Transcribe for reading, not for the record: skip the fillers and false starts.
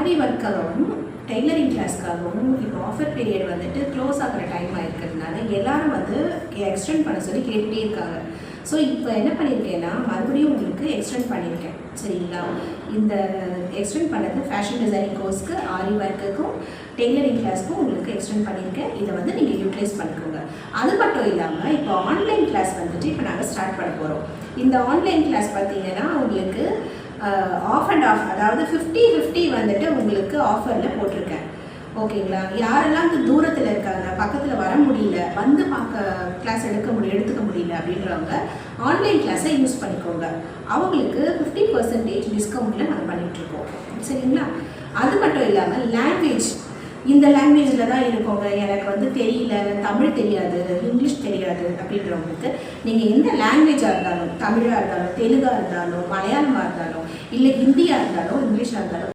ஆரி ஒர்க்காகவும் tailoring கிளாஸ்க்காகவும் இப்போ offer period வந்துட்டு close ஆகிற டைம் ஆகிருக்கிறதுனால எல்லோரும் வந்து எக்ஸ்டெண்ட் பண்ண சொல்லி கேட்டுகிட்டே இருக்காங்க. ஸோ இப்போ என்ன பண்ணியிருக்கேன்னா மறுபடியும் உங்களுக்கு எக்ஸ்டெண்ட் பண்ணியிருக்கேன். சரிங்களா? இந்த எக்ஸ்டெண்ட் பண்ணது ஃபேஷன் டிசைனிங் கோர்ஸ்க்கு, ஆரி ஒர்க்குக்கும், டெய்லரிங் கிளாஸ்க்கும் உங்களுக்கு எக்ஸ்டெண்ட் பண்ணியிருக்கேன். இதை வந்து நீங்கள் யூட்டிலைஸ் பண்ணிக்கோங்க. அது மட்டும் இல்லாமல் இப்போ ஆன்லைன் கிளாஸ் வந்துட்டு இப்போ நாங்கள் ஸ்டார்ட் பண்ண போகிறோம். இந்த ஆன்லைன் கிளாஸ் பார்த்தீங்கன்னா உங்களுக்கு ஆஃப் அண்ட் ஆஃப், அதாவது 50-50 வந்துட்டு உங்களுக்கு ஆஃபரில் போட்டிருக்கேன். ஓகேங்களா? யாரெல்லாம் வந்து தூரத்தில் இருக்காங்க, பக்கத்தில் வர முடியல, வந்து கிளாஸ் எடுத்துக்க முடியல அப்படின்றவங்க ஆன்லைன் கிளாஸை யூஸ் பண்ணிக்கோங்க. அவங்களுக்கு 50% டிஸ்கவுண்ட்டில் நாங்கள் பண்ணிகிட்ருக்கோம். சரிங்களா? அது மட்டும் இல்லாமல் லாங்குவேஜ், இந்த லாங்குவேஜில் தான் இருக்கோங்க, எனக்கு வந்து தெரியல, தமிழ் தெரியாது, இங்கிலீஷ் தெரியாது அப்படின்றவங்களுக்கு நீங்கள் எந்த லாங்குவேஜாக இருந்தாலும், தமிழாக இருந்தாலும், தெலுங்காக இருந்தாலும், மலையாளமாக இருந்தாலும், இல்லை ஹிந்தியாக இருந்தாலும், இங்கிலீஷாக இருந்தாலும்